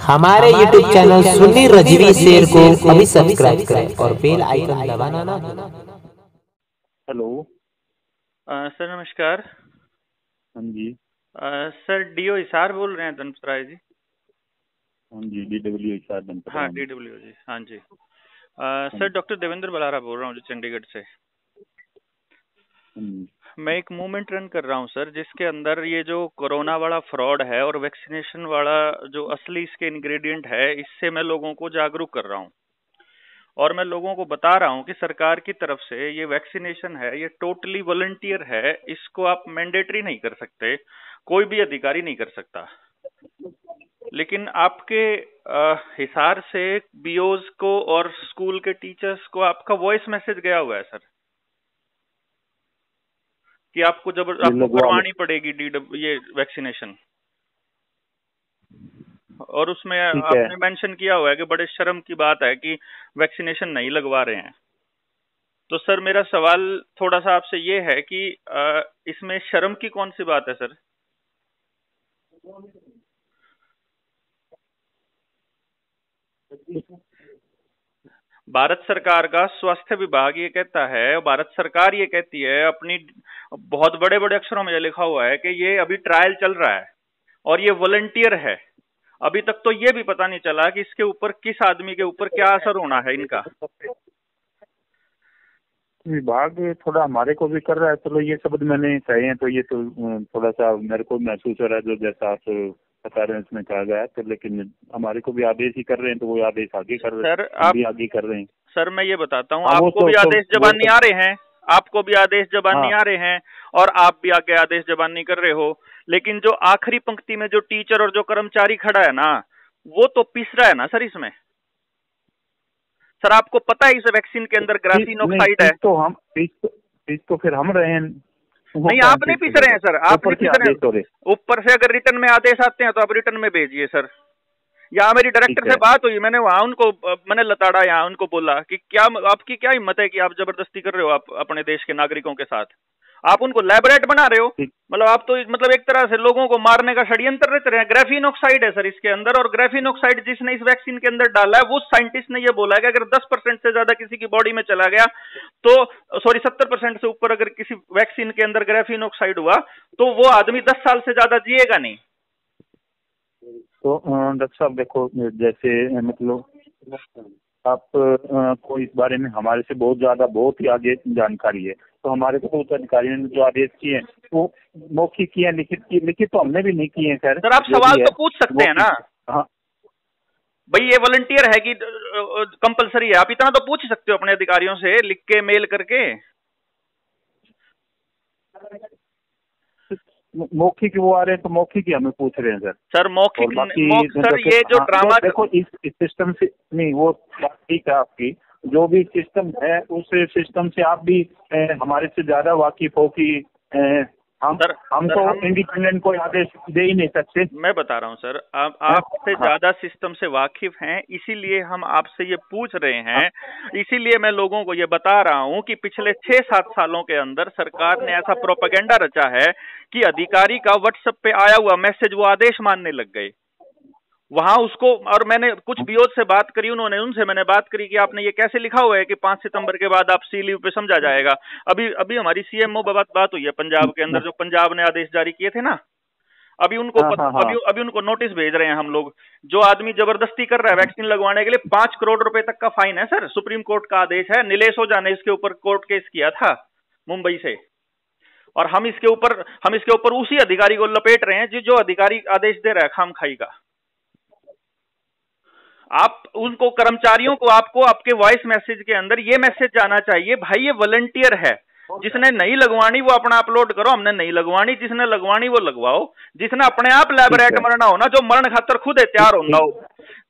हमारे YouTube channel Sunni Razvi शेर को अभी सब्सक्राइब करें और बेल आइकन दबाना ना भूलें। हेलो सर नमस्कार। हाँ जी। सर डीओ हिसार बोल रहे हैं धनपतराय जी? हाँ जी, DW हिसार धनपतराय। हाँ DW जी, हाँ जी। सर डॉक्टर देवेंद्र बलारा बोल रहा हूँ जो चंडीगढ़ से। मैं एक मूवमेंट रन कर रहा हूँ सर, जिसके अंदर ये जो कोरोना वाला फ्रॉड है और वैक्सीनेशन वाला जो असली इसके इंग्रेडिएंट है, इससे मैं लोगों को जागरूक कर रहा हूँ और मैं लोगों को बता रहा हूँ कि सरकार की तरफ से ये वैक्सीनेशन है, ये टोटली वॉलंटियर है। इसको आप मैंडेटरी नहीं कर सकते, कोई भी अधिकारी नहीं कर सकता। लेकिन आपके हिसार से बीओज को और स्कूल के टीचर्स को आपका वॉइस मैसेज गया हुआ है सर कि आपको करवानी पड़ेगी ये वैक्सीनेशन, और उसमें आपने मेंशन किया हुआ है कि बड़े शर्म की बात है कि वैक्सीनेशन नहीं लगवा रहे हैं। तो सर मेरा सवाल थोड़ा सा आपसे ये है कि इसमें शर्म की कौन सी बात है सर? भारत सरकार का स्वास्थ्य विभाग ये कहता है, भारत सरकार ये कहती है, अपनी बहुत बड़े बड़े अक्षरों में ये लिखा हुआ है कि ये अभी ट्रायल चल रहा है और ये वॉलंटियर है। अभी तक तो ये भी पता नहीं चला कि इसके ऊपर किस आदमी के ऊपर क्या असर होना है इनका। विभाग थोड़ा हमारे को भी कर रहा है। चलो ये शब्द मैंने कहे हैं तो ये तो थोड़ा सा मेरे को महसूस हो रहा है जो जैसा आप बता रहे हैं इसमें कहा गया है, तो लेकिन हमारे को भी आदेश ही कर रहे हैं तो वो आदेश आगे कर रहे हैं। सर आप भी आगे कर रहे हैं। सर मैं ये बताता हूँ, आपको भी आदेश जबानी आ रहे हैं, आपको भी आदेश जबानी आ रहे हैं और आप भी आगे आदेश जबानी कर रहे हो। लेकिन जो आखिरी पंक्ति में जो टीचर और जो कर्मचारी खड़ा है ना, वो तो पिस रहा है ना सर इसमें। सर आपको पता है इस वैक्सीन के अंदर ग्राफीन ऑक्साइड है। तो हम तो फिर हम रहे हैं। नहीं आप नहीं पीस रहे हैं सर, आप नहीं पीस रहे हैं। ऊपर से अगर रिटर्न में आदेश आते हैं तो आप रिटर्न में भेजिए सर। यहाँ मेरी डायरेक्टर से बात हुई, मैंने वहां उनको मैंने लताड़ा यहाँ उनको बोला कि क्या आपकी क्या हिम्मत है कि आप जबरदस्ती कर रहे हो आप अपने देश के नागरिकों के साथ, आप उनको लैबोरेट बना रहे हो। मतलब आप तो मतलब एक तरह से लोगों को मारने का षड्यंत्र रच रहे हैं। ग्राफीन ऑक्साइड है सर इसके अंदर, और ग्राफीन ऑक्साइड जिसने इस वैक्सीन के अंदर डाला है वो साइंटिस्ट ने ये बोला है कि अगर 10% से ज्यादा किसी की बॉडी में चला गया तो 70% से ऊपर अगर किसी वैक्सीन के अंदर ग्राफीन ऑक्साइड हुआ तो वो आदमी 10 साल से ज्यादा जिएगा नहीं। तो डॉक्टर साहब देखो, जैसे मतलब आप को इस बारे में हमारे से बहुत ही आगे जानकारी है, तो हमारे को उच्च अधिकारियों ने जो आदेश किए वो मौखिक किए, लिखित तो हमने भी नहीं किए हैं सर। सर आप सवाल तो पूछ सकते हैं ना। हाँ भाई ये वॉलंटियर है कि कंपलसरी है, आप इतना तो पूछ सकते हो अपने अधिकारियों से लिख के मेल करके। मौखिक वो आ रहे हैं तो मौखिक ही हमें पूछ रहे हैं सर। सर मौखिक सर ये जो ड्रामा देखो इस सिस्टम से नहीं, वो ठीक है आपकी जो भी सिस्टम है उस सिस्टम से आप भी हमारे से ज्यादा वाकिफ हो कि हम तो इंडिपेंडेंट कोई आदेश दे ही नहीं सकते। मैं बता रहा हूँ सर, आपसे ज्यादा सिस्टम से वाकिफ हैं, इसीलिए हम आपसे ये पूछ रहे हैं। इसीलिए मैं लोगों को ये बता रहा हूँ कि पिछले 6-7 सालों के अंदर सरकार ने ऐसा प्रोपेगेंडा रचा है कि अधिकारी का व्हाट्सएप पे आया हुआ मैसेज वो आदेश मानने लग गए वहां उसको। और मैंने कुछ बीओ से बात करी, उनसे मैंने बात करी कि आपने ये कैसे लिखा हुआ है कि 5 सितंबर के बाद आप सी लीव पे समझा जाएगा। अभी हमारी सीएमओ बात हुई है पंजाब के अंदर, जो पंजाब ने आदेश जारी किए थे ना, अभी उनको अभी उनको नोटिस भेज रहे हैं हम लोग। जो आदमी जबरदस्ती कर रहा है वैक्सीन लगवाने के लिए 5 करोड़ रुपए तक का फाइन है सर। सुप्रीम कोर्ट का आदेश है, नीलेश ओझा ने इसके ऊपर कोर्ट केस किया था मुंबई से, और हम इसके ऊपर उसी अधिकारी को लपेट रहे हैं जो अधिकारी आदेश दे रहा है खामखाई का। आप उनको कर्मचारियों को आपको आपके वॉइस मैसेज के अंदर ये मैसेज जाना चाहिए, भाई ये वॉलंटियर है, जिसने नहीं लगवानी वो अपना अपलोड करो, हमने नहीं लगवानी, जिसने लगवानी वो लगवाओ, जिसने अपने आप लैबोरेट मरना हो ना, जो मरण खातर खुद तैयार होना हो।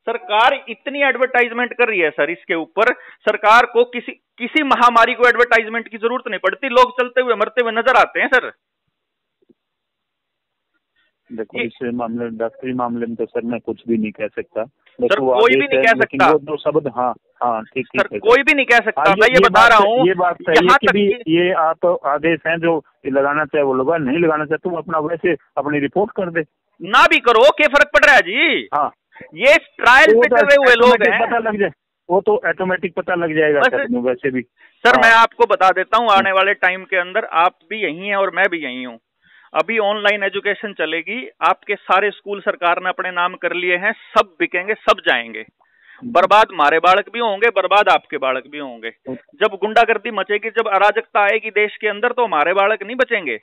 सरकार इतनी एडवर्टाइजमेंट कर रही है सर इसके ऊपर, सरकार को किसी महामारी को एडवर्टाइजमेंट की जरूरत नहीं पड़ती, लोग चलते हुए मरते हुए नजर आते हैं सर। देखो इस मामले डॉक्टरी मामले में तो सर मैं कुछ भी नहीं कह सकता सर, कोई भी नहीं कह सकता। वो दो शब्द हाँ ठीक सर, कोई भी नहीं कह सकता। मैं ये बता रहा हूँ, ये बात सही है कि भी ये आप आदेश हैं जो लगाना चाहे वो लगा, नहीं लगाना चाहे तुम अपना वैसे अपनी रिपोर्ट कर दे ना भी करो, क्या फर्क पड़ रहा है जी। हाँ ये ट्रायल पे चले हुए लोग हैं। पता लग जाए, वो तो ऑटोमेटिक पता लग जाएगा सर, वैसे भी सर। मैं आपको बता देता हूँ, आने वाले टाइम के अंदर आप भी यही हैं और मैं भी यही हूँ। अभी ऑनलाइन एजुकेशन चलेगी, आपके सारे स्कूल सरकार ने अपने नाम कर लिए हैं, सब बिकेंगे, सब जाएंगे। बर्बाद हमारे बालक भी होंगे, बर्बाद आपके बालक भी होंगे। जब गुंडागर्दी मचेगी, जब अराजकता आएगी देश के अंदर, तो हमारे बालक नहीं बचेंगे।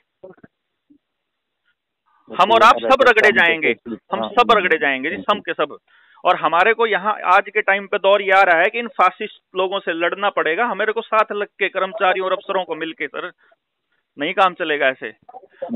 हम और आप सब रगड़े जाएंगे, हम सब रगड़े जाएंगे जी, सब के सब। और हमारे को यहाँ आज के टाइम पे दौर ये आ रहा है कि इन फासिस्ट लोगों से लड़ना पड़ेगा हमारे को, साथ लग के कर्मचारियों और अफसरों को मिलके। सर नहीं काम चलेगा ऐसे।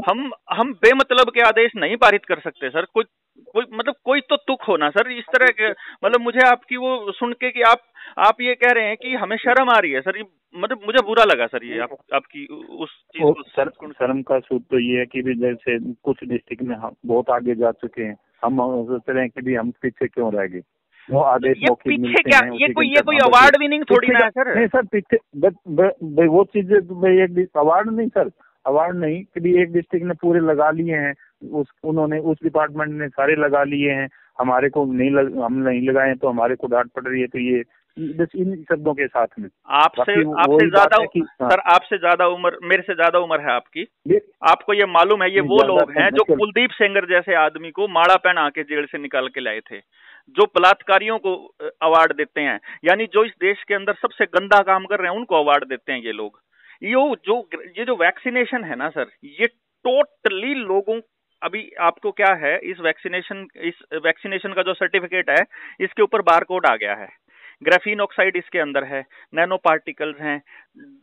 हम बेमतलब के आदेश नहीं पारित कर सकते सर। कोई तो तुक होना सर इस तरह के। मतलब मुझे आपकी वो सुन के कि आप ये कह रहे हैं कि हमें शर्म आ रही है सर, ये मतलब मुझे बुरा लगा सर ये आपकी उस चीज को। सर शर्म का सूत्र तो ये है कि भी जैसे कुछ डिस्ट्रिक्ट में हम बहुत आगे जा चुके हैं, हम सोच रहे हैं कि भी हम पीछे क्यों रह गए। वो आदेश पीछे क्या, ये कोई अवार्ड विनिंग थोड़ी ना है सर। नहीं सर, पीछे वो चीजें एक अवार्ड नहीं सर, अवार्ड नहीं कि भी एक डिस्ट्रिक्ट ने पूरे लगा लिए हैं, उन्होंने उस डिपार्टमेंट ने सारे लगा लिए हैं, हमारे को हम नहीं लगाए तो हमारे को डांट पड़ रही है। तो ये बस इन शब्दों के साथ में आपसे ज्यादा सर, आपसे ज्यादा उम्र, मेरे से ज्यादा उम्र है आपकी। आपको ये मालूम है, ये वो लोग हैं जो कुलदीप सेंगर जैसे आदमी को माड़ा पहना के जेल से निकाल के लाए थे, जो बलात्कारियों को अवार्ड देते हैं, यानी जो इस देश के अंदर सबसे गंदा काम कर रहे हैं उनको अवार्ड देते हैं ये लोग। ये जो वैक्सीनेशन है ना सर, ये टोटली लोगों, अभी आपको क्या है, इस वैक्सीनेशन का जो सर्टिफिकेट है, इसके ऊपर बारकोड आ गया है, ग्राफीन ऑक्साइड इसके अंदर है, नैनो पार्टिकल्स हैं,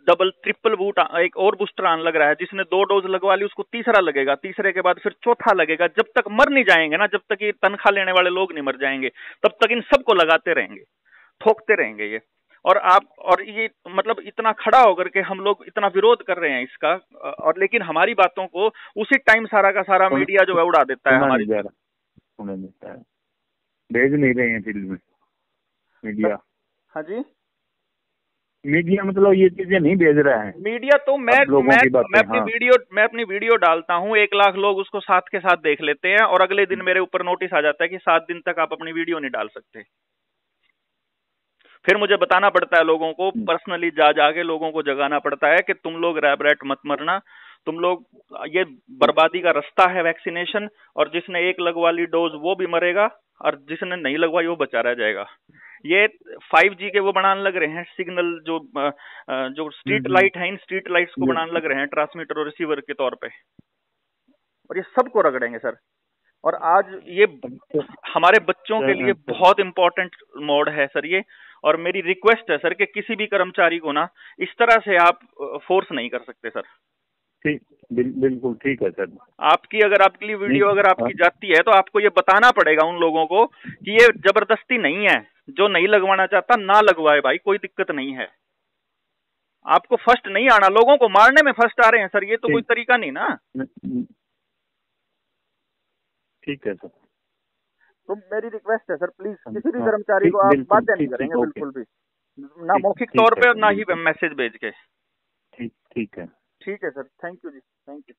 डबल ट्रिपल बूट, एक और बूस्टर आने लग रहा है, जिसने 2 डोज लगवा ली उसको तीसरा लगेगा, तीसरे के बाद फिर चौथा लगेगा। जब तक मर नहीं जाएंगे ना, जब तक ये तनख्वाह लेने वाले लोग नहीं मर जाएंगे, तब तक इन सबको लगाते रहेंगे, ठोकते रहेंगे ये। और ये मतलब इतना खड़ा होकर के हम लोग इतना विरोध कर रहे हैं इसका, और लेकिन हमारी बातों को उसी टाइम सारा का सारा मीडिया जो है उड़ा देता है हमारी। भेज नहीं रहे हैं फिल्म में मीडिया। हाँ जी, मीडिया मतलब ये चीजें नहीं भेज रहा है मीडिया। तो मैं अपनी वीडियो डालता हूँ, 1 लाख लोग उसको साथ के साथ देख लेते हैं, और अगले दिन मेरे ऊपर नोटिस आ जाता है कि 7 दिन तक आप अपनी वीडियो नहीं डाल सकते। फिर मुझे बताना पड़ता है लोगों को, पर्सनली जाके लोगों को जगाना पड़ता है कि तुम लोग रैब रैट मत मरना, तुम लोग, ये बर्बादी का रास्ता है वैक्सीनेशन, और जिसने 1 लगवा ली डोज वो भी मरेगा, और जिसने नहीं लगवाई वो बचा रह जाएगा। ये 5G के वो बनाने लग रहे हैं सिग्नल, जो स्ट्रीट लाइट है, इन स्ट्रीट लाइट्स को बनाने लग रहे हैं ट्रांसमीटर और रिसीवर के तौर पे, और ये सबको रगड़ेंगे सर। और आज ये हमारे बच्चों के लिए बहुत इंपॉर्टेंट मोड है सर ये। और मेरी रिक्वेस्ट है सर कि किसी भी कर्मचारी को ना इस तरह से आप फोर्स नहीं कर सकते सर। ठीक, बिल्कुल ठीक है सर। आपकी वीडियो अगर आपकी जाती है तो आपको ये बताना पड़ेगा उन लोगों को कि ये जबरदस्ती नहीं है, जो नहीं लगवाना चाहता ना लगवाए भाई, कोई दिक्कत नहीं है। आपको फर्स्ट नहीं आना, लोगों को मारने में फर्स्ट आ रहे हैं सर, ये तो कोई तरीका नहीं ना। ठीक है सर। तो मेरी रिक्वेस्ट है सर, प्लीज किसी भी कर्मचारी को आप बाध्य नहीं करेंगे बिल्कुल भी, ना मौखिक तौर पे और ना ही मैसेज भेज के। ठीक है। ठीक है sir, thank you ji, thank you.